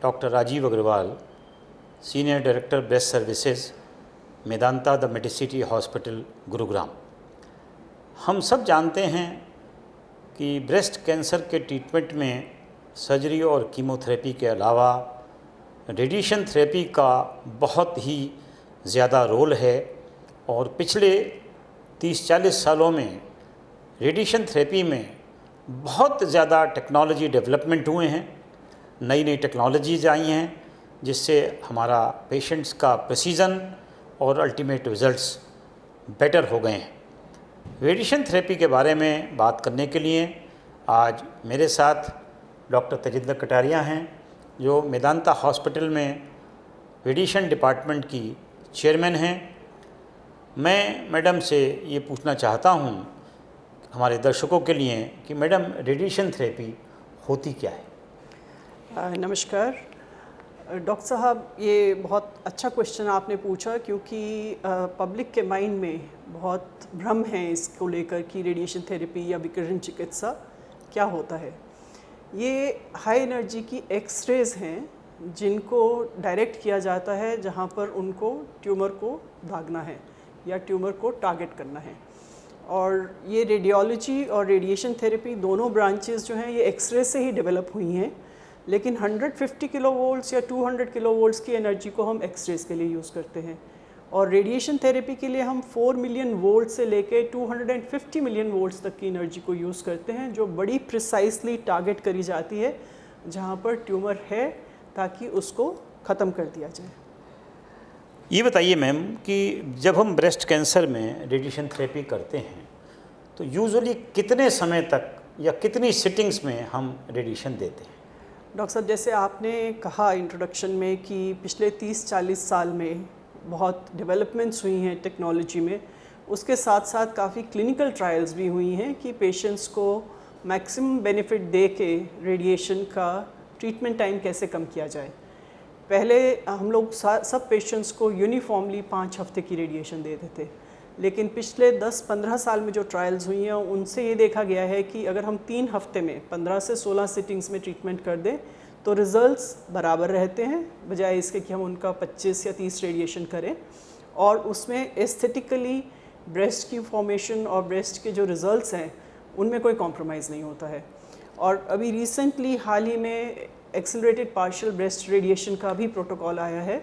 Doctor Rajeev Agarwal, senior director breast services, Medanta the medicity hospital, Gurugram. हम सब जानते हैं कि ब्रेस्ट कैंसर के ट्रीटमेंट में सर्जरी और कीमोथेरेपी के अलावा रेडिएशन थेरेपी का बहुत ही ज़्यादा रोल है और पिछले 30-40 सालों में रेडिएशन थेरेपी में बहुत ज़्यादा टेक्नोलॉजी डेवलपमेंट हुए हैं, नई नई टेक्नोलॉजीज़ आई हैं जिससे हमारा पेशेंट्स का प्रिसीजन और अल्टीमेट रिज़ल्ट्स बेटर हो गए हैं। रेडिएशन थेरेपी के बारे में बात करने के लिए आज मेरे साथ डॉक्टर तजिंदर कटारिया हैं, जो मेदांता हॉस्पिटल में रेडिएशन डिपार्टमेंट की चेयरमैन हैं। मैं मैडम से ये पूछना चाहता हूँ हमारे दर्शकों के लिए कि मैडम, रेडिएशन थेरेपी होती क्या है? नमस्कार डॉक्टर साहब, ये बहुत अच्छा क्वेश्चन आपने पूछा क्योंकि पब्लिक के माइंड में बहुत भ्रम है इसको लेकर कि रेडिएशन थेरेपी या विकिरण चिकित्सा क्या होता है। ये हाई एनर्जी की एक्सरेज हैं जिनको डायरेक्ट किया जाता है जहाँ पर उनको ट्यूमर को दागना है या ट्यूमर को टारगेट करना है। और ये रेडियोलॉजी और रेडिएशन थेरेपी दोनों ब्रांचेस जो हैं ये एक्सरे से ही डेवलप हुई हैं, लेकिन 150 किलो वोल्ट्स या 200 किलो वोल्ट्स की एनर्जी को हम एक्सरेज के लिए यूज़ करते हैं और रेडिएशन थेरेपी के लिए हम 4 मिलियन वोल्ट से लेके 250 मिलियन वोल्ट्स तक की एनर्जी को यूज़ करते हैं, जो बड़ी प्रिसाइसली टारगेट करी जाती है जहाँ पर ट्यूमर है, ताकि उसको ख़त्म कर दिया जाए। ये बताइए मैम कि जब हम ब्रेस्ट कैंसर में रेडिएशन थेरेपी करते हैं तो यूजुअली कितने समय तक या कितनी सिटिंग्स में हम रेडिएशन देते हैं? डॉक्टर साहब, जैसे आपने कहा इंट्रोडक्शन में कि पिछले 30-40 साल में बहुत डेवलपमेंट्स हुई हैं टेक्नोलॉजी में, उसके साथ साथ काफ़ी क्लिनिकल ट्रायल्स भी हुई हैं कि पेशेंट्स को मैक्सिमम बेनिफिट दे के रेडिएशन का ट्रीटमेंट टाइम कैसे कम किया जाए। पहले हम लोग सब पेशेंट्स को यूनिफॉर्मली 5 हफ्ते की रेडिएशन देते थे, लेकिन पिछले 10-15 साल में जो ट्रायल्स हुई हैं उनसे ये देखा गया है कि अगर हम 3 हफ्ते में 15 से 16 सिटिंग्स में ट्रीटमेंट कर दें तो रिज़ल्ट्स बराबर रहते हैं, बजाय इसके कि हम उनका 25 या 30 रेडिएशन करें। और उसमें एस्थेटिकली ब्रेस्ट की फॉर्मेशन और ब्रेस्ट के जो रिज़ल्ट्स हैं उनमें कोई कॉम्प्रोमाइज़ नहीं होता है। और अभी रिसेंटली हाल ही में एक्सेलरेटेड पार्शियल ब्रेस्ट रेडिएशन का भी प्रोटोकॉल आया है,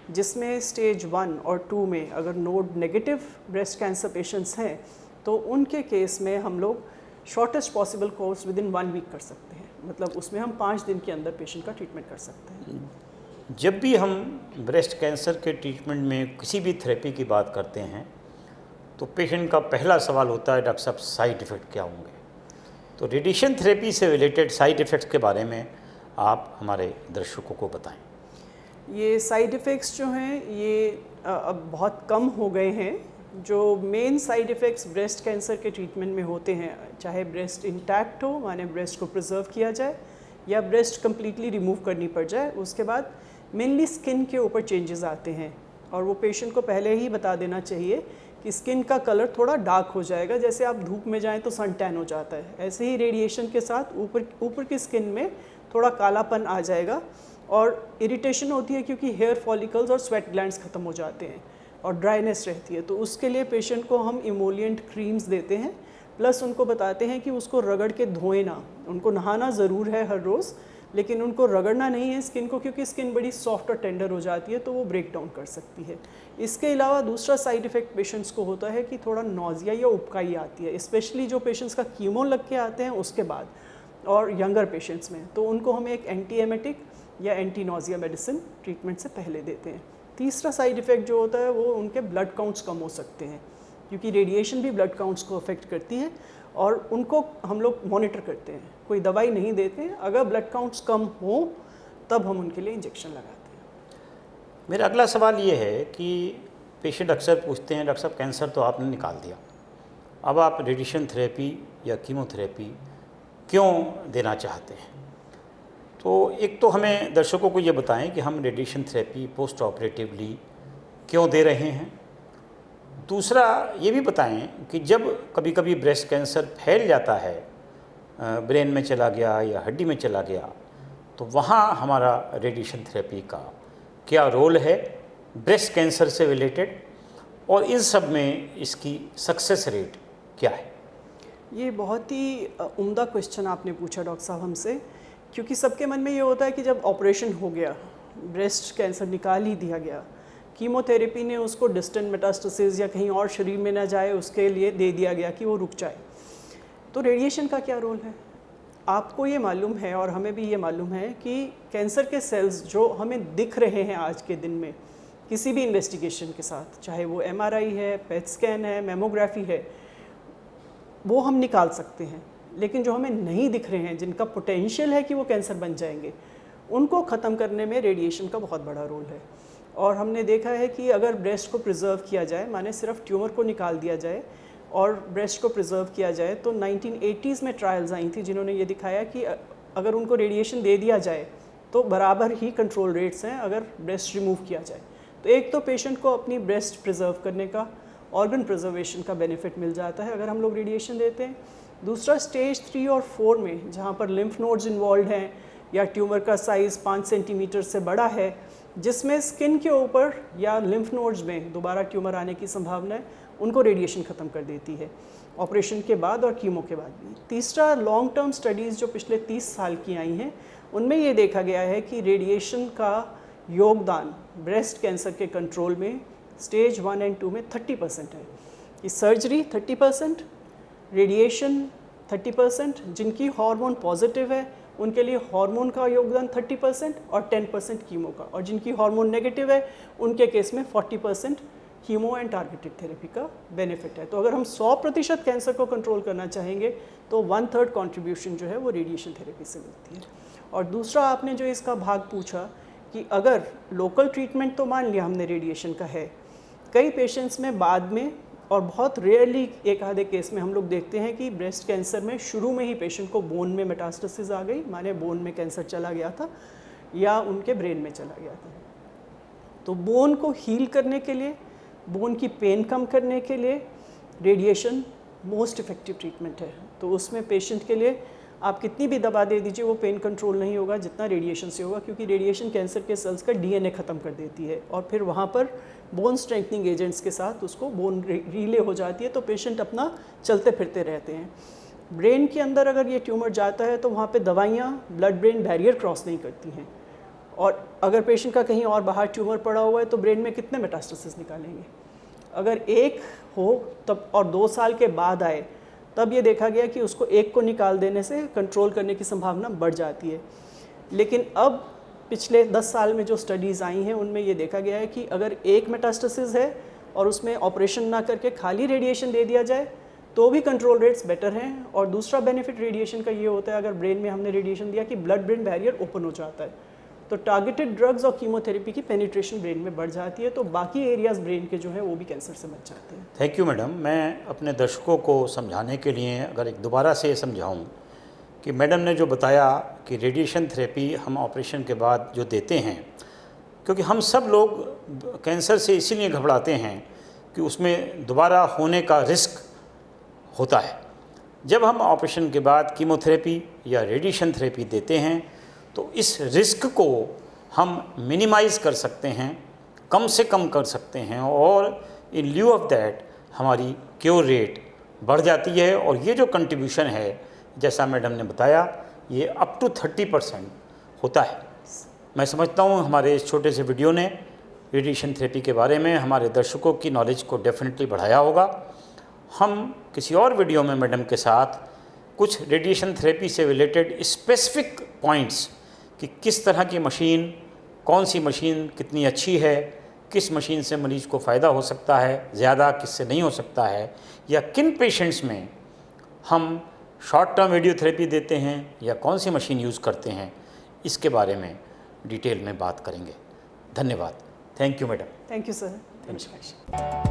जिसमें स्टेज 1 और 2 में अगर node negative breast cancer patients हैं तो उनके केस में हम लोग shortest possible course within 1 week कर सकते हैं। मतलब उसमें हम 5 दिन के अंदर पेशेंट का ट्रीटमेंट कर सकते हैं। जब भी हम ब्रेस्ट कैंसर के ट्रीटमेंट में किसी भी थेरेपी की बात करते हैं तो पेशेंट का पहला सवाल होता है, डॉक्टर साहब साइड इफ़ेक्ट क्या होंगे? तो रेडिएशन थेरेपी से रिलेटेड साइड इफ़ेक्ट्स के बारे में आप हमारे दर्शकों को बताएं। ये साइड इफ़ेक्ट्स जो हैं ये अब बहुत कम हो गए हैं। जो main side effects breast cancer के ट्रीटमेंट में होते हैं, चाहे ब्रेस्ट इंटैक्ट हो, माने ब्रेस्ट को प्रिजर्व किया जाए, या ब्रेस्ट कम्प्लीटली रिमूव करनी पड़ जाए, उसके बाद मेनली स्किन के ऊपर चेंजेस आते हैं। और वो पेशेंट को पहले ही बता देना चाहिए कि स्किन का कलर थोड़ा डार्क हो जाएगा, जैसे आप धूप में जाएँ तो सन टैन हो जाता है, ऐसे ही रेडिएशन के साथ ऊपर की स्किन में थोड़ा कालापन आ जाएगा और इरिटेशन होती है क्योंकि हेयर फॉलिकल्स और स्वेट ग्लैंड्स ख़त्म हो जाते हैं और ड्राइनेस रहती है। तो उसके लिए पेशेंट को हम इमोलिएंट क्रीम्स देते हैं, प्लस उनको बताते हैं कि उसको रगड़ के धोए ना। उनको नहाना ज़रूर है हर रोज़, लेकिन उनको रगड़ना नहीं है स्किन को, क्योंकि स्किन बड़ी सॉफ्ट और टेंडर हो जाती है तो वो ब्रेक डाउन कर सकती है। इसके अलावा दूसरा साइड इफ़ेक्ट पेशेंट्स को होता है कि थोड़ा नौजिया या उबकाई आती है, स्पेशली जो पेशेंट्स का कीमो लग के आते हैं उसके बाद और यंगर पेशेंट्स में, तो उनको हम एक एंटी एमेटिक या एंटी नौजिया मेडिसिन ट्रीटमेंट से पहले देते हैं। तीसरा साइड इफ़ेक्ट जो होता है वो उनके ब्लड काउंट्स कम हो सकते हैं, क्योंकि रेडिएशन भी ब्लड काउंट्स को अफेक्ट करती है और उनको हम लोग मॉनिटर करते हैं, कोई दवाई नहीं देते हैं। अगर ब्लड काउंट्स कम हो तब हम उनके लिए इंजेक्शन लगाते हैं। मेरा अगला सवाल ये है कि पेशेंट अक्सर पूछते हैं, डॉक्टर साहब कैंसर तो आपने निकाल दिया, अब आप रेडिएशन थेरेपी या कीमोथेरेपी क्यों देना चाहते हैं? तो एक तो हमें दर्शकों को ये बताएं कि हम रेडिएशन थेरेपी पोस्ट ऑपरेटिवली क्यों दे रहे हैं। दूसरा ये भी बताएं कि जब कभी कभी ब्रेस्ट कैंसर फैल जाता है, ब्रेन में चला गया या हड्डी में चला गया, तो वहाँ हमारा रेडिएशन थेरेपी का क्या रोल है ब्रेस्ट कैंसर से रिलेटेड, और इन सब में इसकी सक्सेस रेट क्या है? ये बहुत ही उम्दा क्वेश्चन आपने पूछा डॉक्टर साहब हमसे, क्योंकि सबके मन में ये होता है कि जब ऑपरेशन हो गया, ब्रेस्ट कैंसर निकाल ही दिया गया, कीमोथेरेपी ने उसको डिस्टेंट मेटास्टेसिस या कहीं और शरीर में ना जाए उसके लिए दे दिया गया कि वो रुक जाए, तो रेडिएशन का क्या रोल है? आपको ये मालूम है और हमें भी ये मालूम है कि कैंसर के सेल्स जो हमें दिख रहे हैं आज के दिन में किसी भी इन्वेस्टिगेशन के साथ, चाहे वो MRI है, पेट स्कैन है, मेमोग्राफी है, वो हम निकाल सकते हैं, लेकिन जो हमें नहीं दिख रहे हैं, जिनका पोटेंशियल है कि वो कैंसर बन जाएंगे, उनको ख़त्म करने में रेडिएशन का बहुत बड़ा रोल है। और हमने देखा है कि अगर ब्रेस्ट को प्रिजर्व किया जाए, माने सिर्फ ट्यूमर को निकाल दिया जाए और ब्रेस्ट को प्रिजर्व किया जाए, तो 1980s में ट्रायल्स आई थी जिन्होंने ये दिखाया कि अगर उनको रेडिएशन दे दिया जाए तो बराबर ही कंट्रोल रेट्स हैं अगर ब्रेस्ट रिमूव किया जाए। तो एक तो पेशेंट को अपनी ब्रेस्ट प्रिजर्व करने का, ऑर्गन प्रिजर्वेशन का बेनिफिट मिल जाता है अगर हम लोग रेडिएशन देते हैं। दूसरा, स्टेज 3 और 4 में जहाँ पर लिम्फ नोड्स इन्वॉल्व हैं या ट्यूमर का साइज़ 5 सेंटीमीटर से बड़ा है, जिसमें स्किन के ऊपर या लिम्फ नोड्स में दोबारा ट्यूमर आने की संभावना है, उनको रेडिएशन ख़त्म कर देती है ऑपरेशन के बाद और कीमो के बाद भी। तीसरा, लॉन्ग टर्म स्टडीज़ जो पिछले 30 साल की आई हैं, उनमें ये देखा गया है कि रेडिएशन का योगदान ब्रेस्ट कैंसर के कंट्रोल में स्टेज 1 और 2 में 30% है। कि सर्जरी 30%, रेडिएशन 30%, जिनकी हार्मोन पॉजिटिव है उनके लिए हार्मोन का योगदान 30% और 10% कीमो का, और जिनकी हार्मोन नेगेटिव है उनके केस में 40% कीमो एंड टारगेटेड थेरेपी का बेनिफिट है। तो अगर हम 100% कैंसर को कंट्रोल करना चाहेंगे तो 1/3 कॉन्ट्रीब्यूशन जो है वो रेडिएशन थेरेपी से मिलती है। और दूसरा, आपने जो इसका भाग पूछा कि अगर लोकल ट्रीटमेंट तो मान लिया हमने रेडिएशन का है, कई पेशेंट्स में बाद में और बहुत रेयरली एक आधे केस में हम लोग देखते हैं कि ब्रेस्ट कैंसर में शुरू में ही पेशेंट को बोन में मेटास्टेसिस आ गई, माने बोन में कैंसर चला गया था या उनके ब्रेन में चला गया था। तो बोन को हील करने के लिए, बोन की पेन कम करने के लिए रेडिएशन मोस्ट इफ़ेक्टिव ट्रीटमेंट है। तो उसमें पेशेंट के लिए आप कितनी भी दवा दे दीजिए वो पेन कंट्रोल नहीं होगा जितना रेडिएशन से होगा, क्योंकि रेडिएशन कैंसर के सेल्स का DNA ख़त्म कर देती है और फिर वहाँ पर बोन स्ट्रेंथनिंग एजेंट्स के साथ उसको बोन रिले हो जाती है, तो पेशेंट अपना चलते फिरते रहते हैं। ब्रेन के अंदर अगर ये ट्यूमर जाता है तो वहाँ पे दवाइयाँ ब्लड ब्रेन बैरियर क्रॉस नहीं करती हैं, और अगर पेशेंट का कहीं और बाहर ट्यूमर पड़ा हुआ है तो ब्रेन में कितने मेटास्टेसिस निकालेंगे। अगर एक हो तब और 2 साल के बाद आए तब ये देखा गया कि उसको एक को निकाल देने से कंट्रोल करने की संभावना बढ़ जाती है। लेकिन अब पिछले 10 साल में जो स्टडीज़ आई हैं उनमें ये देखा गया है कि अगर एक मेटास्टेसिस है और उसमें ऑपरेशन ना करके खाली रेडिएशन दे दिया जाए तो भी कंट्रोल रेट्स बेटर हैं। और दूसरा बेनिफिट रेडिएशन का ये होता है, अगर ब्रेन में हमने रेडिएशन दिया कि ब्लड ब्रेन बैरियर ओपन हो जाता है, तो टारगेटेड ड्रग्स और कीमोथेरेपी की पेनिट्रेशन ब्रेन में बढ़ जाती है, तो बाकी एरियाज ब्रेन के जो है वो भी कैंसर से बच जाते हैं। Thank you madam. मैं अपने दर्शकों को समझाने के लिए अगर एक दोबारा से समझाऊं कि मैडम ने जो बताया कि रेडिएशन थेरेपी हम ऑपरेशन के बाद जो देते हैं, क्योंकि हम सब लोग कैंसर से इसीलिए घबराते हैं कि उसमें दोबारा होने का रिस्क होता है। जब हम ऑपरेशन के बाद कीमोथेरेपी या रेडिएशन थेरेपी देते हैं तो इस रिस्क को हम मिनिमाइज़ कर सकते हैं, कम से कम कर सकते हैं, और इन ल्यू ऑफ दैट हमारी क्योर रेट बढ़ जाती है। और ये जो कंट्रीब्यूशन है, जैसा मैडम ने बताया, ये अप टू 30% होता है। मैं समझता हूँ हमारे इस छोटे से वीडियो ने रेडिएशन थेरेपी के बारे में हमारे दर्शकों की नॉलेज को डेफिनेटली बढ़ाया होगा। हम किसी और वीडियो में मैडम के साथ कुछ रेडिएशन थेरेपी से रिलेटेड स्पेसिफिक पॉइंट्स कि किस तरह की मशीन, कौन सी मशीन कितनी अच्छी है, किस मशीन से मरीज को फ़ायदा हो सकता है ज़्यादा, किससे नहीं हो सकता है, या किन पेशेंट्स में हम शॉर्ट टर्म रेडियोथेरेपी देते हैं या कौन सी मशीन यूज़ करते हैं, इसके बारे में डिटेल में बात करेंगे। धन्यवाद। Thank you madam. Thank you sir. नमस्कार।